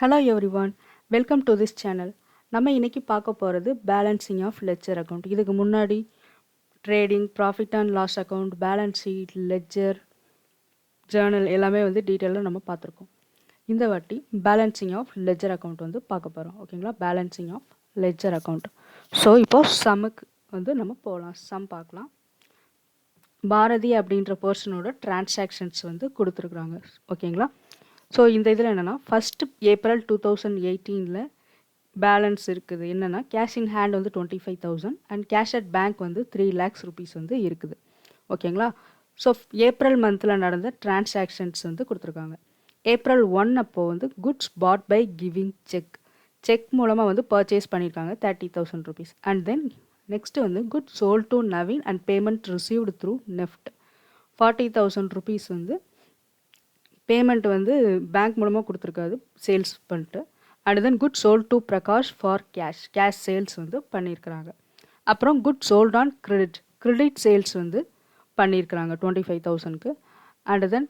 Hello everyone, welcome to this channel. நம்ம இன்னைக்கு பார்க்க போகிறது பேலன்சிங் ஆஃப் லெட்ஜர் அக்கௌண்ட். இதுக்கு முன்னாடி trading, profit and loss account, balance sheet, ledger, journal எல்லாமே டீட்டெயிலாக நம்ம பார்த்துருக்கோம். இந்த வாட்டி பேலன்சிங் ஆஃப் லெட்ஜர் அக்கௌண்ட் பார்க்க போகிறோம். ஓகேங்களா, balancing of ledger account. So இப்போ சம்முக்கு நம்ம போகலாம். சம் பார்க்கலாம். பாரதி அப்படின்ற பர்சனோட டிரான்சாக்ஷன்ஸ் கொடுத்துருக்குறாங்க. ஓகேங்களா, ஸோ இந்த இதில் என்னென்னா ஃபஸ்ட்டு ஏப்ரல் 2018 பேலன்ஸ் இருக்குது. என்னென்னா cash in hand 25,000 and cash at bank 3 lakhs rupees இருக்குது. ஓகேங்களா, ஸோ ஏப்ரல் மந்தில் நடந்த டிரான்சாக்ஷன்ஸ் கொடுத்துருக்காங்க. ஏப்ரல் 1 அப்போது goods bought by giving cheque மூலமாக பர்ச்சேஸ் பண்ணியிருக்காங்க 30,000 rupees. And then next goods sold to Naveen and payment received through NEFT 40,000 rupees payment bank மூலமாக கொடுத்துருக்காது, சேல்ஸ் பண்ணிட்டு. And then good sold to Prakash for cash sales பண்ணியிருக்கிறாங்க. அப்புறம் good sold on credit sales பண்ணியிருக்கிறாங்க 25,000க்கு. And then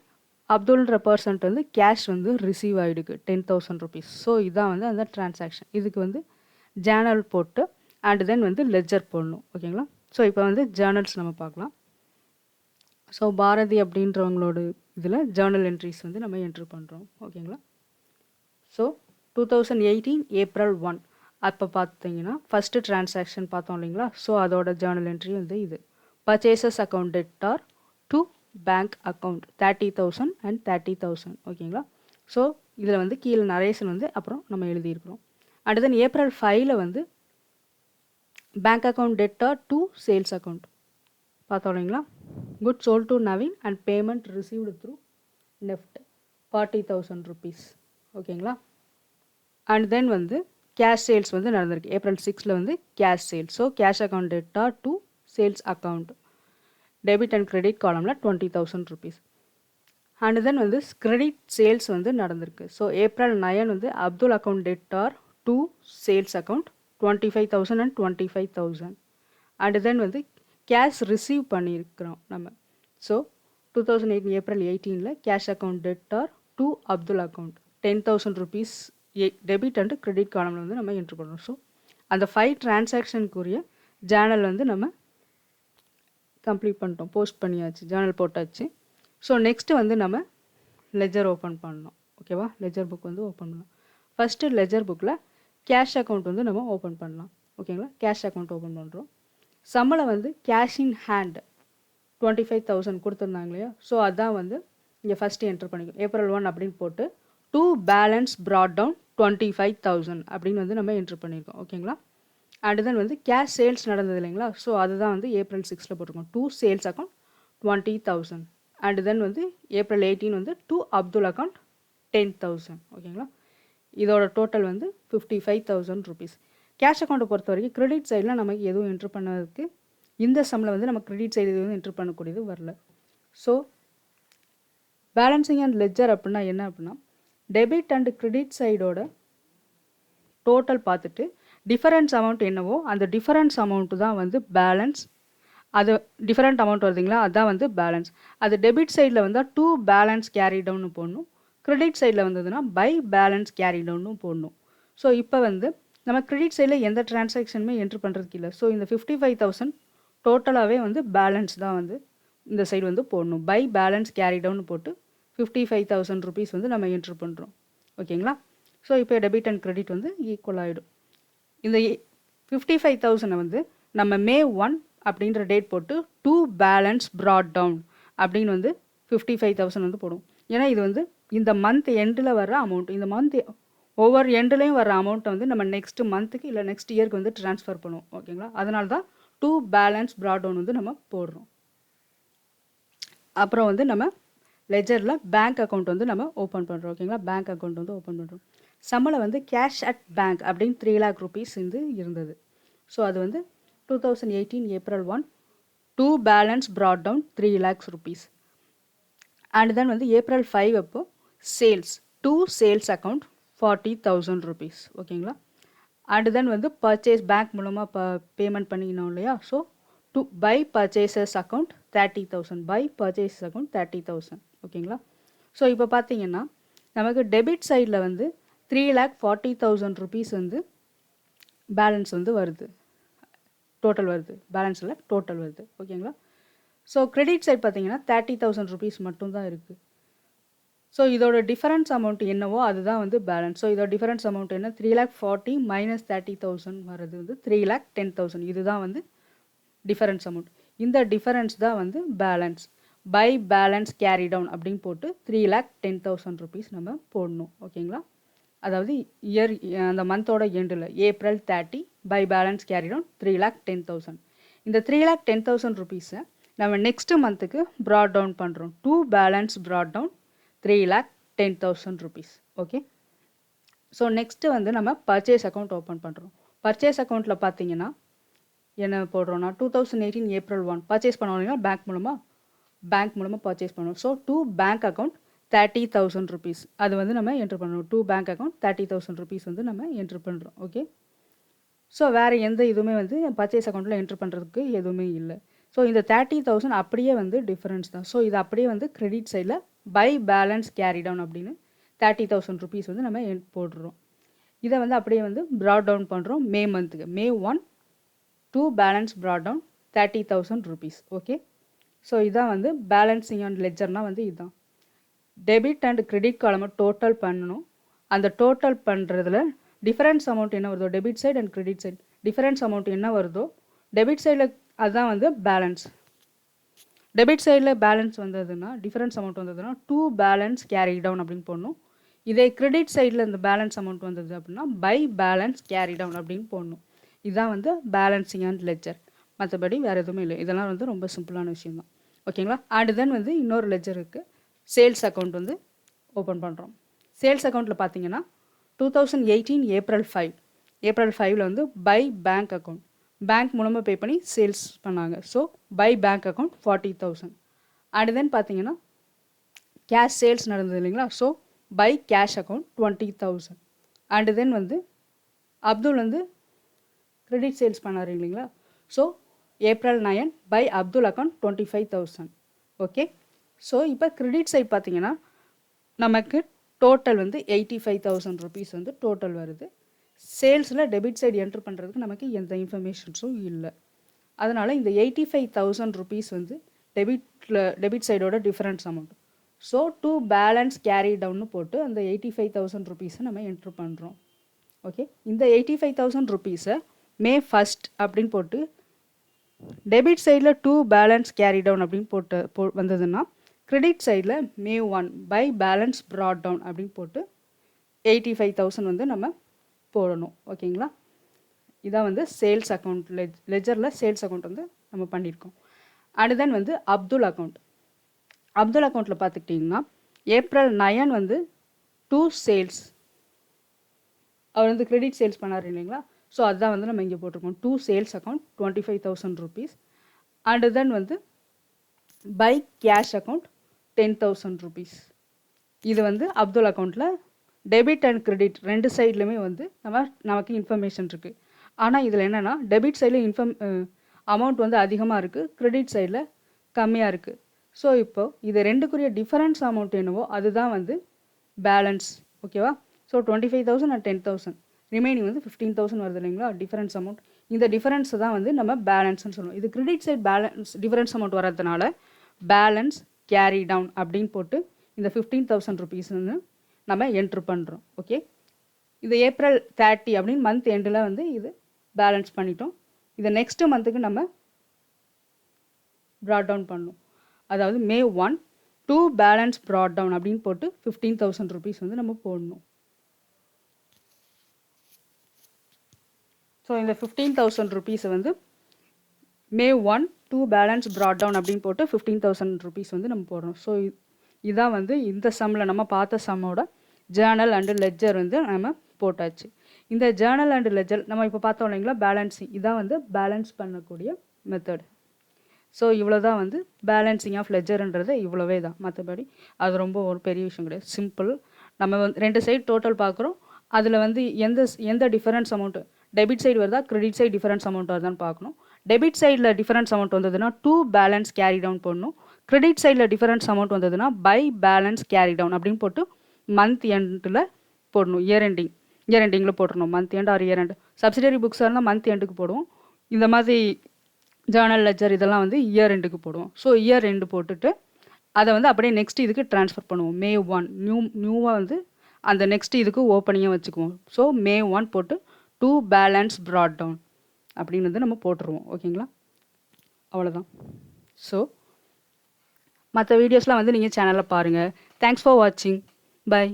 அப்துல்ன்ற person cash receive ஆகிடுக்கு 10,000 rupees. So இதான் அந்த டிரான்சாக்ஷன். இதுக்கு ஜேர்னல் போட்டு அண்ட் தென் லெட்ஜர் போடணும். ஓகேங்களா, ஸோ இப்போ ஜேர்னல்ஸ் நம்ம பார்க்கலாம். ஸோ பாரதி அப்படின்றவங்களோட இதில் ஜேர்னல் என்ட்ரிஸ் நம்ம என்ட்ரு பண்ணுறோம். ஓகேங்களா, ஸோ 2018 ஏப்ரல் 1 அப்போ பார்த்தீங்கன்னா ஃபஸ்ட்டு டிரான்சாக்ஷன் பார்த்தோம் இல்லைங்களா. ஸோ அதோட ஜேர்னல் என்ட்ரி இது purchases account debtor to bank account 30,000 and 30,000. ஓகேங்களா, ஸோ இதில் கீழே நரேஷன் அப்புறம் நம்ம எழுதியிருக்கிறோம். And then April 5 bank account debtor to sales account பார்த்தோம் இல்லைங்களா. Good sold to Naveen and payment received through NEFT 40,000 rupees. ஓகேங்களா, அண்ட் தென் கேஷ் சேல்ஸ் நடந்திருக்கு April 6 cash sales. So cash account debtor to sales account debit and credit காலமில் 20,000 rupees. And then credit sales நடந்திருக்கு. So April 9 Abdul account debtor to sales account 25,000 and 25,000. And then cash receive பண்ணியிருக்கிறோம் நம்ம. So 2018 April 18 cash account debtor to Abdul account 10,000 rupees debit and credit காலமில் நம்ம entry பண்ணுறோம். So அந்த 5 டிரான்சாக்ஷனுக்குரிய journal நம்ம complete பண்ணிட்டோம், போஸ்ட் பண்ணியாச்சு, ஜேர்னல் போட்டாச்சு. ஸோ நெக்ஸ்ட்டு நம்ம லெஜர் ஓப்பன் பண்ணணும். ஓகேவா, லெஜர் புக் ஓப்பன் பண்ணலாம். ஃபஸ்ட்டு லெஜர் புக்கில் கேஷ் அக்கௌண்ட் நம்ம ஓப்பன் பண்ணலாம். ஓகேங்களா, கேஷ் அக்கௌண்ட் ஓப்பன் பண்ணுறோம். சம்பளம் கேஷ் இன் ஹேண்ட் 25,000 கொடுத்துருந்தாங்க இல்லையா. ஸோ அதான் இங்கே ஃபஸ்ட்டு என்ட்ரு பண்ணிக்கணும். ஏப்ரல் 1 அப்படின்னு போட்டு டூ பேலன்ஸ் ப்ராட் டவுன் 25,000 அப்படின்னு நம்ம என்ட்ரு பண்ணியிருக்கோம். ஓகேங்களா, அண்ட் தென் கேஷ் சேல்ஸ் நடந்தது இல்லைங்களா. ஸோ அதுதான் ஏப்ரல் 6 போட்டிருக்கோம். To sales account 20,000. And then April 18 to Abdul account 10,000. ஓகேங்களா, இதோட டோட்டல் 55,000 rupees. கேஷ் அக்கௌண்ட்டை பொறுத்த வரைக்கும் கிரெடிட் சைடில் நமக்கு எதுவும் என்ட்ரு பண்ணதுக்கு இந்த சம்மில் நம்ம கிரெடிட் சைடு எதுவும் என்ட்ரு பண்ணக்கூடியது வரல. ஸோ பேலன்சிங் அண்ட் லெட்ஜர் அப்படின்னா என்ன அப்படின்னா டெபிட் அண்ட் கிரெடிட் சைடோட டோட்டல் பார்த்துட்டு டிஃபரன்ஸ் அமௌண்ட் என்னவோ அந்த டிஃபரன்ஸ் அமௌண்ட்டு தான் பேலன்ஸ். அது டிஃபரெண்ட் அமௌண்ட் வருதுங்களா, அதுதான் பேலன்ஸ். அது டெபிட் சைடில் வந்தால் டூ பேலன்ஸ் கேரி டவுன்னு போடணும், கிரெடிட் சைடில் வந்ததுன்னா பை பேலன்ஸ் கேரி டவுன்னு போடணும். ஸோ இப்போ நம்ம கிரெடிட் சைடில் எந்த டிரான்சாக்ஷனுமே என்ட்ரு பண்ணுறதுக்கு இல்லை. ஸோ இந்த 55,000 டோட்டலாகவே பேலன்ஸ் தான் இந்த சைடு போடணும். பை பேலன்ஸ் கேரி டவுன் போட்டு 55,000 rupees நம்ம என்ட்ரு பண்ணுறோம். ஓகேங்களா, ஸோ இப்போ டெபிட் அண்ட் கிரெடிட் ஈக்குவல் ஆகிடும். இந்த 55,000 நம்ம May 1 அப்படின்ற டேட் போட்டு டூ பேலன்ஸ் ப்ராட் டவுன் அப்படின்னு 55,000 போடும். ஏன்னா இது இந்த மந்த் எண்டில் வர அமௌண்ட். இந்த மந்த் ஒவ்வொரு எண்டுலேயும் வர அமௌண்ட்டை நம்ம நெக்ஸ்ட் மந்த்துக்கு இல்லை நெக்ஸ்ட் இயருக்கு ட்ரான்ஸ்ஃபர் பண்ணுவோம். ஓகேங்களா, அதனால தான் டூ பேலன்ஸ் ப்ராட் டவுன் நம்ம போடுறோம். அப்புறம் நம்ம லெஜரில் பேங்க் அக்கௌண்ட் நம்ம ஓப்பன் பண்ணுறோம். ஓகேங்களா, பேங்க் அக்கௌண்ட் ஓப்பன் பண்ணுறோம். சம்பளம் கேஷ் அட் பேங்க் அப்படின்னு 3 lakh rupees இருந்தது. ஸோ அது 2018 April 1 to balance brought down 3 lakhs rupees. And then April 5 அப்போ sales to sales account 40,000 rupees. ஓகேங்களா, அண்ட் தென் பர்ச்சேஸ் பேங்க் மூலமாக பேமெண்ட் பண்ணிக்கணும் இல்லையா. So to by purchases account 30,000 by purchases account 30,000. ஓகேங்களா, so இப்போ பார்த்தீங்கன்னா நமக்கு டெபிட் சைடில் 3,40,000 rupees வந்து பேலன்ஸ் வந்து வருது, டோட்டல் வருது, பேலன்ஸில் டோட்டல் வருது. ஓகேங்களா? ஸோ கிரெடிட் சைட் பார்த்தீங்கன்னா 30,000 rupees மட்டும்தான் இருக்குது. ஸோ இதோட டிஃபரன்ஸ் அமௌண்ட் என்னவோ அதுதான் வந்து பேலன்ஸ். ஸோ இதோட டிஃபரன்ஸ் அமௌண்ட் என்ன, 3,40,000 மைனஸ் 30,000 வர்றது வந்து 3,10,000. இதுதான் வந்து டிஃபரன்ஸ் அமௌண்ட். இந்த டிஃபரன்ஸ் தான் வந்து balance. By balance carry down அப்படின்னு போட்டு 3,10,000 rupees நம்ம போடணும். ஓகேங்களா? அதாவது இயர் அந்த மந்தோட எண்டில் April 30 by balance carry down 3,10,000. இந்த 3,10,000 rupees நம்ம நெக்ஸ்ட் மந்த்துக்கு ப்ராட் டவுன் பண்ணுறோம். To balance brought down 3,10,000 rupees. Okay. So next வந்து நம்ம பர்ச்சேஸ் அக்கௌண்ட் ஓப்பன் பண்ணுறோம். பர்ச்சேஸ் அக்கௌண்ட்டில் பார்த்தீங்கன்னா என்ன போடுறோன்னா 2018 April 1 பர்ச்சேஸ் பண்ணுவோம் பேங்க் மூலமாக பர்ச்சேஸ் பண்ணுவோம். So to bank account 30,000 rupees அது வந்து நம்ம என்ட்ரு பண்ணுறோம். டூ பேங்க் அக்கௌண்ட் 30,000 rupees வந்து நம்ம என்ட்ரு பண்ணுறோம். ஓகே. ஸோ வேறு எந்த இதுவுமே வந்து பர்ச்சேஸ் அக்கௌண்ட்டில் என்ட்ரு பண்ணுறதுக்கு எதுவுமே இல்லை. ஸோ இந்த 30,000 அப்படியே வந்து டிஃபரன்ஸ் தான். ஸோ இது அப்படியே வந்து கிரெடிட் சைடில் பை பேலன்ஸ் கேரி டவுன் அப்படின்னு 30,000 rupees வந்து நம்ம போடுறோம். இதை வந்து அப்படியே வந்து ப்ராட் டவுன் பண்ணுறோம் மே மந்த்துக்கு. May 1 to balance brought down 30,000 rupees. Okay. So இதான் வந்து பேலன்சிங் அண்ட் லெஜர்னால் வந்து இதுதான். டெபிட் அண்ட் கிரெடிட் காலமை டோட்டல் பண்ணணும். அந்த டோட்டல் பண்ணுறதுல டிஃபரன்ஸ் அமௌண்ட் என்ன வருதோ, debit side and credit side difference amount என்ன வருதோ டெபிட் சைடில் அதுதான் வந்து பேலன்ஸ். டெபிட் சைடில் பேலன்ஸ் வந்ததுன்னா டிஃபரன்ஸ் அமௌண்ட் வந்ததுன்னா டூ பேலன்ஸ் கேரி டவுன் அப்படின்னு போடணும். இதே கிரெடிட் சைடில் இந்த பேலன்ஸ் அமௌண்ட் வந்தது அப்படின்னா பை பேலன்ஸ் கேரி டவுன் அப்படின்னு போடணும். இதுதான் வந்து பேலன்சிங் அண்ட் லெஜர். மற்றபடி வேறு எதுவுமே இல்லை. இதெல்லாம் வந்து ரொம்ப சிம்பிளான விஷயம் தான். ஓகேங்களா? அண்ட் தென் வந்து இன்னொரு லெஜர் இருக்குது. சேல்ஸ் அக்கௌண்ட் வந்து ஓப்பன் பண்ணுறோம். சேல்ஸ் அக்கௌண்ட்டில் பார்த்தீங்கன்னா 2018 April 5 வந்து பை பேங்க் அக்கௌண்ட் பேங்க் மூலமாக பே பண்ணி சேல்ஸ் பண்ணாங்க. So by bank account 40,000. And then பார்த்தீங்கன்னா கேஷ் சேல்ஸ் நடந்தது இல்லைங்களா? So by cash account 20,000. And then வந்து அப்துல் வந்து கிரெடிட் சேல்ஸ் பண்ணார் இல்லைங்களா? So April 9 by Abdul account 25,000. Okay. So இப்போ கிரெடிட் சைட் பார்த்தீங்கன்னா நமக்கு டோட்டல் வந்து 85,000 rupees வந்து டோட்டல் வருது. சேல்ஸில் டெபிட் சைடு என்ட்ரு பண்ணுறதுக்கு நமக்கு எந்த இன்ஃபர்மேஷன்ஸும் இல்லை. அதனால் இந்த 85,000 rupees வந்து டெபிட் சைடோட difference amount. So to balance carry டவுன்னு போட்டு அந்த 85,000 rupees நம்ம என்ட்ரு பண்ணுறோம். ஓகே. இந்த 85,000 rupees May 1 அப்படின்னு போட்டு டெபிட் சைடில் டூ பேலன்ஸ் கேரி டவுன் அப்படின்னு வந்ததுன்னா கிரெடிட் சைடில் May 1 by balance brought down அப்படின்னு போட்டு 85,000 வந்து நம்ம போடணும். ஓகேங்களா? இதான் வந்து சேல்ஸ் அக்கௌண்ட் லெஜரில் சேல்ஸ் அக்கௌண்ட் வந்து நம்ம பண்ணியிருக்கோம். அண்ட் தென் வந்து அப்துல் அக்கௌண்ட்டில் பார்த்துக்கிட்டிங்கன்னா April 9 வந்து டூ சேல்ஸ் அவர் வந்து கிரெடிட் சேல்ஸ் பண்ணார் இல்லைங்களா? ஸோ அதுதான் வந்து நம்ம இங்கே போட்டிருக்கோம். To sales account 25,000 rupees. And then வந்து பை கேஷ் அக்கௌண்ட் 10,000 rupees. இது வந்து அப்துல் அக்கௌண்ட்டில் டெபிட் அண்ட் கிரெடிட் ரெண்டு சைட்லையுமே வந்து நமக்கு இன்ஃபர்மேஷன் இருக்குது. ஆனால் இதில் என்னென்னா டெபிட் சைடில் அமௌண்ட் வந்து அதிகமாக இருக்குது, கிரெடிட் சைடில் கம்மியாக இருக்குது. ஸோ இப்போது இது ரெண்டுக்குரிய டிஃபரன்ஸ் அமௌண்ட் என்னவோ அதுதான் வந்து பேலன்ஸ். ஓகேவா? ஸோ 25,000 அண்ட் 10,000 ரிமைனிங் வந்து 15,000 வருது இல்லைங்களா டிஃபரன்ஸ் அமௌண்ட். இந்த டிஃபரன்ஸ் தான் வந்து நம்ம பேலன்ஸ்னு சொல்லுவோம். இது credit side balance difference amount வரதுனால பேலன்ஸ் கேரி டவுன் அப்படின்னு போட்டு இந்த 15,000 rupees வந்து நம்ம என்ட்ரு பண்ணுறோம். ஓகே. இது April 30 அப்படின்னு மந்த் எண்டில் வந்து இது பேலன்ஸ் பண்ணிட்டோம். இதை நெக்ஸ்ட் மந்த்துக்கு நம்ம ப்ராட் டவுன் பண்ணணும். அதாவது May 1 to balance brought down அப்படின்னு போட்டு 15,000 rupees வந்து நம்ம போடணும். ஸோ இந்த 15,000 rupees வந்து May 1 to balance brought down அப்படின்னு போட்டு 15,000 rupees வந்து நம்ம போடுறோம். ஸோ இதான் வந்து இந்த சம்மில் நம்ம பார்த்த சம்மோட ஜேர்னல் அண்டு லெஜர் வந்து நம்ம போட்டாச்சு. இந்த ஜேர்னல் அண்டு லெஜர் நம்ம இப்போ பார்த்தோம் இல்லைங்களா பேலன்சிங், இதான் வந்து பேலன்ஸ் பண்ணக்கூடிய மெத்தட். ஸோ இவ்வளோ தான் வந்து பேலன்சிங் ஆஃப் லெஜர்ன்றது இவ்வளோவே தான். மற்றபடி அது ரொம்ப ஒரு பெரிய விஷயம் கிடையாது, சிம்பிள். நம்ம வந்து ரெண்டு சைடு டோட்டல் பார்க்குறோம். அதில் வந்து எந்த டிஃபரன்ஸ் அமௌண்ட்டு டெபிட் சைடு வருதா கிரெடிட் சைடு டிஃபரன்ஸ் அமௌண்ட் வருதான்னு பார்க்கணும். டெபிட் சைடில் டிஃபரன்ஸ் அமௌண்ட் வந்ததுன்னா டூ பேலன்ஸ் கேரி டவுன் போடணும். கிரெடிட் சைடில் டிஃபரன்ஸ் அமௌண்ட் வந்ததுன்னா பை பேலன்ஸ் கேரி டவுன் அப்படின்னு போட்டு மந்த் எண்டில் போடணும். இயர் எண்டிங்கில் போட்டுருணும். Month end or year end. Subsidiary புக்ஸாக இருந்தால் மந்த் எண்டுக்கு போடுவோம். இந்த மாதிரி ஜேர்னல் லெட்ஜர் இதெல்லாம் வந்து இயர் எண்டுக்கு போடுவோம். ஸோ இயர் எண்டு போட்டுட்டு அதை வந்து அப்படியே நெக்ஸ்ட் இதுக்கு ட்ரான்ஸ்ஃபர் பண்ணுவோம். May 1 நியூவாக வந்து அந்த நெக்ஸ்ட் இதுக்கு ஓப்பனிங்காக வச்சுக்குவோம். ஸோ May 1 போட்டு டு பேலன்ஸ் ப்ராட் டவுன் அப்படின்னு வந்து நம்ம போட்டுருவோம். ஓகேங்களா? அவ்வளோதான். ஸோ மற்ற வீடியோஸ்லாம் வந்து நீங்கள் சேனலில் பாருங்கள். தேங்க்ஸ் ஃபார் வாட்சிங். பை.